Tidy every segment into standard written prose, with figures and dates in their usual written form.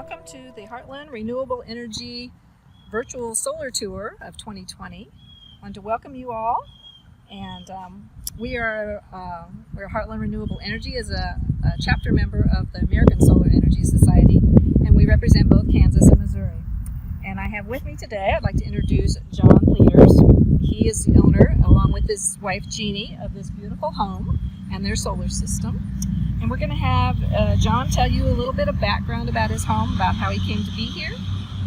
welcome to the Heartland Renewable Energy Virtual Solar Tour of 2020. I want to welcome you all, and we're Heartland Renewable Energy is a chapter member of the American Solar Energy Society, and we represent both Kansas and Missouri. And I have with me today, I'd like to introduce John Lueders. He is the owner, along with his wife Jeannie, of this beautiful home and their solar system. And we're going to have John tell you a little bit of background about his home, about how he came to be here.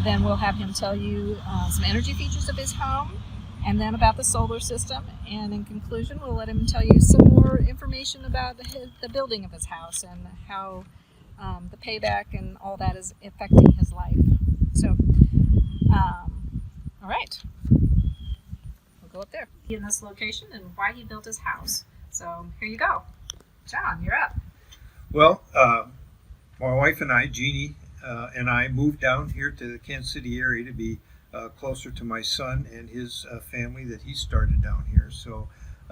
Then we'll have him tell you some energy features of his home, and then about the solar system. And in conclusion, we'll let him tell you some more information about the building of his house and how the payback and all that is affecting his life. So, all right, we'll go up there in this location and why he built his house. So here you go. John, you're up. Well, my wife and I, Jeannie, and I moved down here to the Kansas City area to be closer to my son and his family that he started down here. So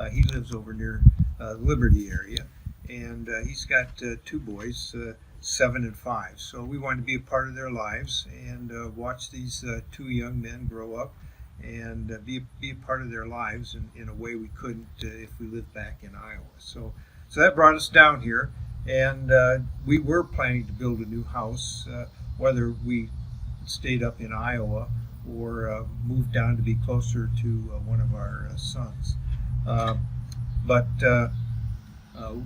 he lives over near the Liberty area, and he's got two boys, 7 and 5. So we wanted to be a part of their lives and watch these two young men grow up and be a part of their lives in a way we couldn't if we lived back in Iowa. So that brought us down here, and we were planning to build a new house, whether we stayed up in Iowa or moved down to be closer to one of our sons. But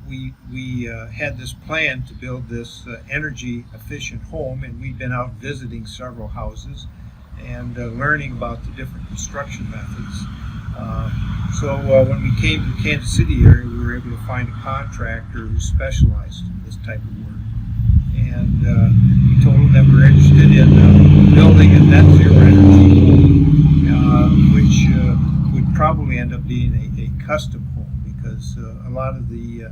we had this plan to build this energy efficient home, and we'd been out visiting several houses and learning about the different construction methods. So when we came to the Kansas City area, we were able to find a contractor who specialized in this type of work. And we told them that we're interested in building a net zero energy home, which would probably end up being a custom home, because a lot of the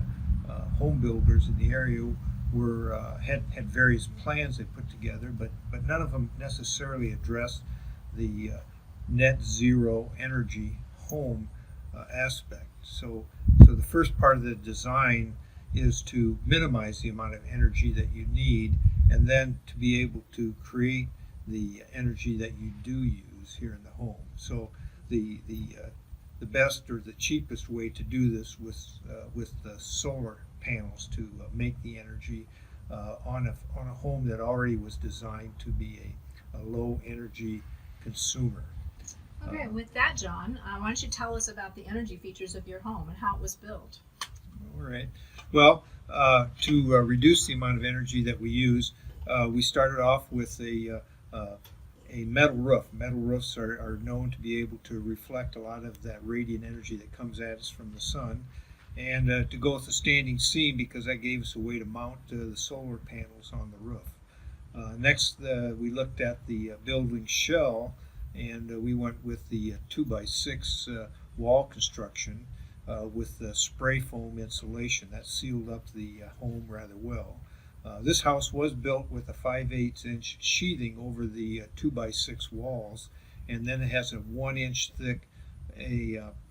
home builders in the area had various plans they put together, but none of them necessarily addressed the net zero energy home aspect. So the first part of the design is to minimize the amount of energy that you need, and then to be able to create the energy that you do use here in the home. So the best or the cheapest way to do this with the solar panels to make the energy on a home that already was designed to be a low energy consumer. Okay, with that, John, why don't you tell us about the energy features of your home and how it was built? All right. Well, to reduce the amount of energy that we use, we started off with a metal roof. Metal roofs are known to be able to reflect a lot of that radiant energy that comes at us from the sun. And to go with a standing seam, because that gave us a way to mount the solar panels on the roof. Next, we looked at the building shell, and we went with the 2x6 wall construction with the spray foam insulation. That sealed up the home rather well. This house was built with a 5/8 inch sheathing over the 2x6 walls, and then it has a 1 inch thick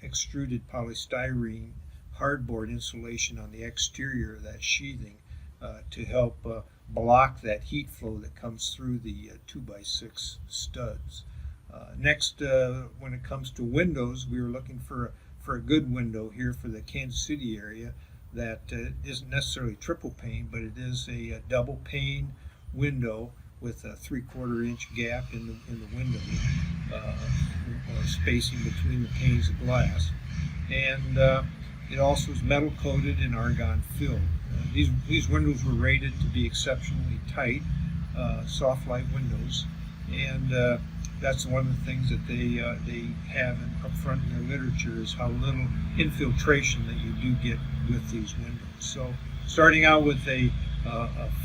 extruded polystyrene hardboard insulation on the exterior of that sheathing to help block that heat flow that comes through the 2x6 studs. Next, when it comes to windows, we were looking for a good window here for the Kansas City area that isn't necessarily triple pane, but it is a double pane window with a 3/4 inch gap in the window, or spacing between the panes of glass. And it also is metal coated and argon filled. These windows were rated to be exceptionally tight, soft light windows, and that's one of the things that they have up front in their literature, is how little infiltration that you do get with these windows. So starting out with a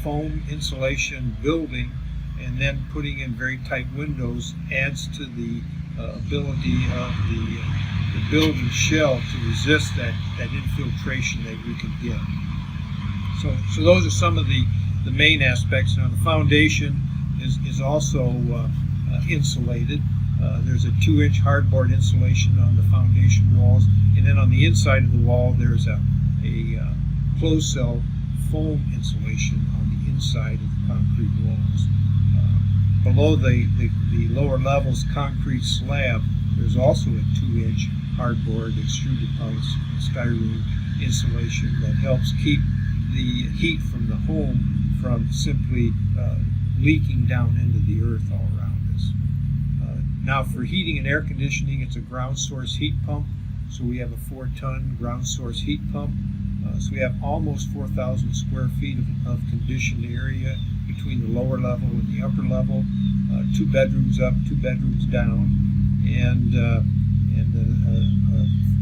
foam insulation building and then putting in very tight windows adds to the ability of the building shell to resist that infiltration that we can get. So those are some of the main aspects. Now the foundation is also insulated. There's a 2-inch hardboard insulation on the foundation walls, and then on the inside of the wall there's a closed cell foam insulation on the inside of the concrete walls. below the lower levels concrete slab, there's also a 2-inch hardboard extruded polystyrene insulation that helps keep the heat from the home from simply leaking down into the earth all around us. Now for heating and air conditioning, it's a ground source heat pump. So we have a 4-ton ground source heat pump. So we have almost 4,000 square feet of conditioned area between the lower level and the upper level. 2 bedrooms up, 2 bedrooms down, and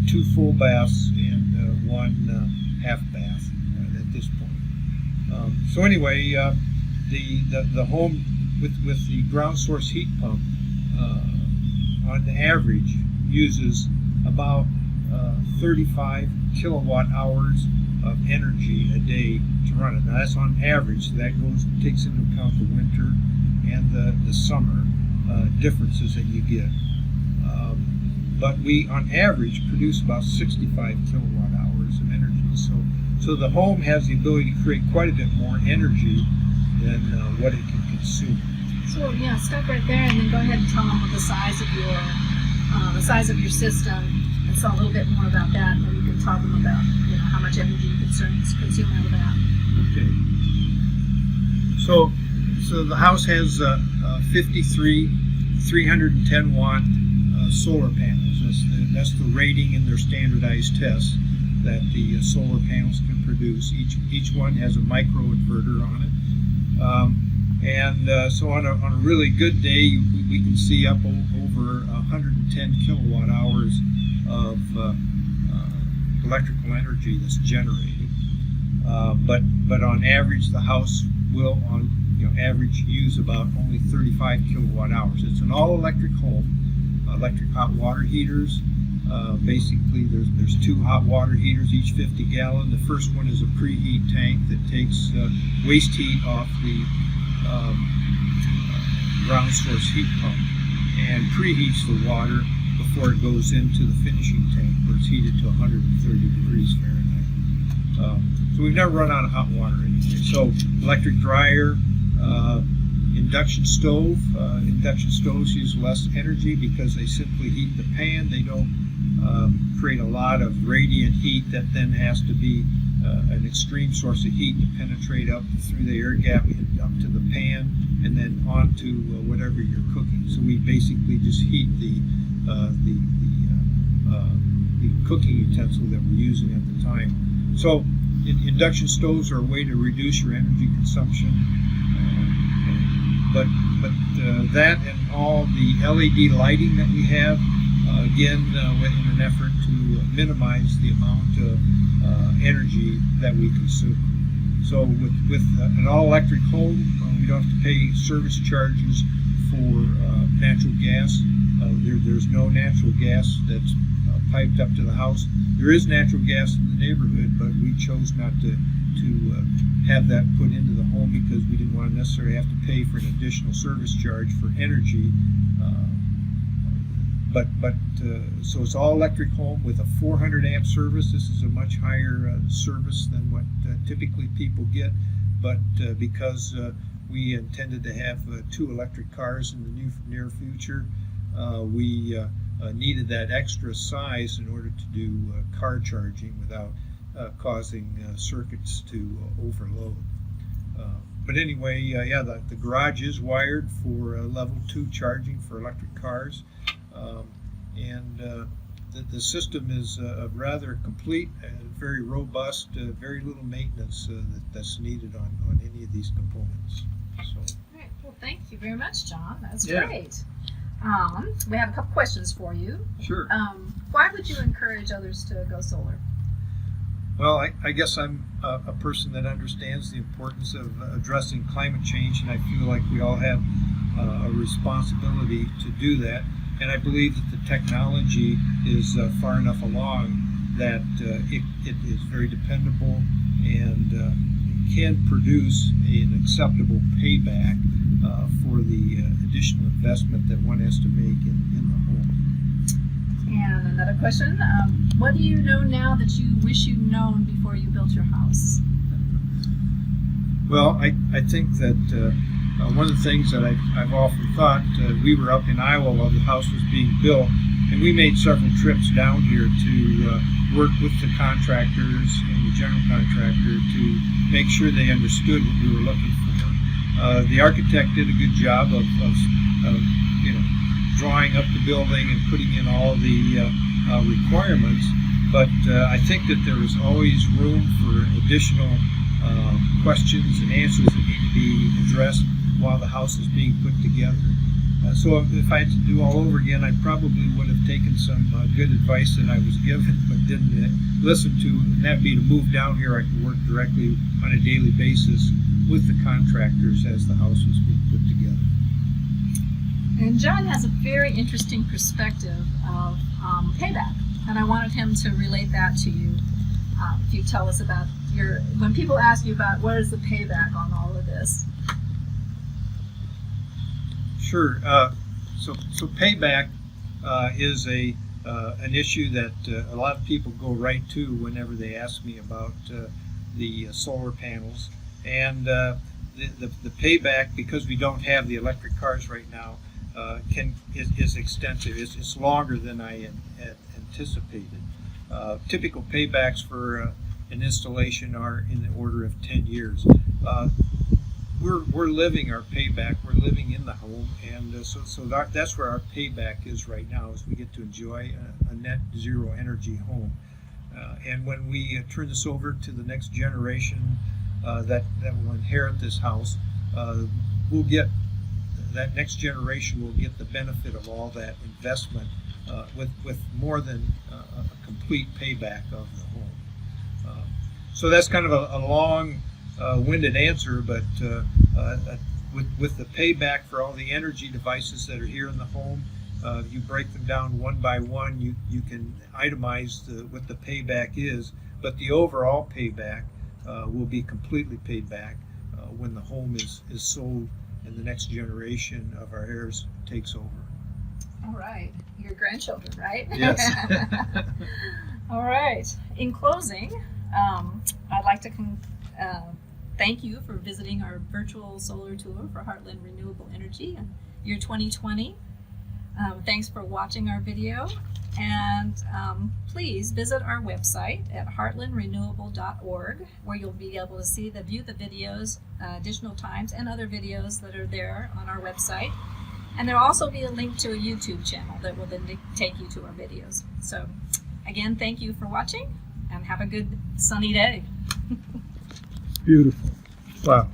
2 full baths and 1 half bath at this point. So anyway, the home with the ground source heat pump on average uses about 35 kilowatt hours of energy a day to run it. Now that's on average, so that takes into account the winter and the summer differences that you get. But we, on average, produce about 65 kilowatt hours of energy. So the home has the ability to create quite a bit more energy than what it can consume. So yeah, stop right there and then go ahead and tell them the size of your system, and so a little bit more about that, and then you can talk to them about how much energy you consume out of that. Okay. So the house has 53 310 watt solar panels. That's the rating in their standardized tests that the solar panels can produce. Each one has a microinverter on it. So on a really good day, we can see up over 110 kilowatt hours of electrical energy that's generated. But on average, the house will average use about only 35 kilowatt hours. It's an all-electric home, electric hot water heaters. Basically, there's 2 hot water heaters, each 50 gallon. The first one is a preheat tank that takes waste heat off the ground source heat pump and preheats the water before it goes into the finishing tank, where it's heated to 130 degrees Fahrenheit. So we've never run out of hot water anyway. So electric dryer, induction stove. Induction stoves use less energy because they simply heat the pan. They don't create a lot of radiant heat that then has to be an extreme source of heat to penetrate up through the air gap up to the pan and then onto whatever you're cooking. So we basically just heat the cooking utensil that we're using at the time. So induction stoves are a way to reduce your energy consumption. But that and all the LED lighting that we have, again, in an effort to minimize the amount of energy that we consume. So with an all-electric home, we don't have to pay service charges for natural gas. There's no natural gas that's piped up to the house. There is natural gas in the neighborhood, but we chose not to have that put into the home because we didn't want to necessarily have to pay for an additional service charge for energy. So it's all electric home with a 400 amp service. This is a much higher service than what typically people get, but because we intended to have 2 electric cars in the near future, we needed that extra size in order to do car charging without causing circuits to overload. But anyway, the garage is wired for level 2 charging for electric cars, and the system is rather complete and very robust. Very little maintenance that's needed on any of these components. So. All right. Well, thank you very much, John. That's Yeah. great. We have a couple questions for you. Sure. Why would you encourage others to go solar? Well, I guess I'm a person that understands the importance of addressing climate change, and I feel like we all have a responsibility to do that. And I believe that the technology is far enough along that it is very dependable and can produce an acceptable payback for the additional investment that one has to make in the home. And another question, what do you know now that you wish you'd known before you built your house? Well, I think that one of the things that I've often thought, we were up in Iowa while the house was being built, and we made several trips down here to work with the contractors and the general contractor to make sure they understood what we were looking for. The architect did a good job of drawing up the building and putting in all the requirements, but I think that there is always room for additional questions and answers that need to be addressed while the house is being put together. So if I had to do all over again, I probably would have taken some good advice that I was given but didn't listen to, and that would be to move down here. I could work directly on a daily basis with the contractors as the house was being put together. And John has a very interesting perspective of payback, and I wanted him to relate that to you. If you tell us about when people ask you about what is the payback on all of this. Sure. So payback is an issue that a lot of people go right to whenever they ask me about the solar panels, and the payback, because we don't have the electric cars right now, is extensive. It's longer than I had anticipated. Typical paybacks for an installation are in the order of 10 years. We're living our payback. We're living in the home, and so that's where our payback is right now, is we get to enjoy a net zero energy home. And when we turn this over to the next generation that will inherit this house, we'll get that next generation will get the benefit of all that investment with more than a complete payback of the home. So that's kind of a long-winded answer, but with the payback for all the energy devices that are here in the home, you break them down one by one. You can itemize what the payback is, but the overall payback will be completely paid back when the home is sold and the next generation of our heirs takes over. All right, your grandchildren, right? Yes. All right. In closing, I'd like to thank you for visiting our virtual solar tour for Heartland Renewable Energy in year 2020. Thanks for watching our video, and please visit our website at heartlandrenewable.org, where you'll be able to view the videos additional times and other videos that are there on our website. And there'll also be a link to a YouTube channel that will then take you to our videos. So again, thank you for watching, and have a good sunny day. Beautiful. Wow.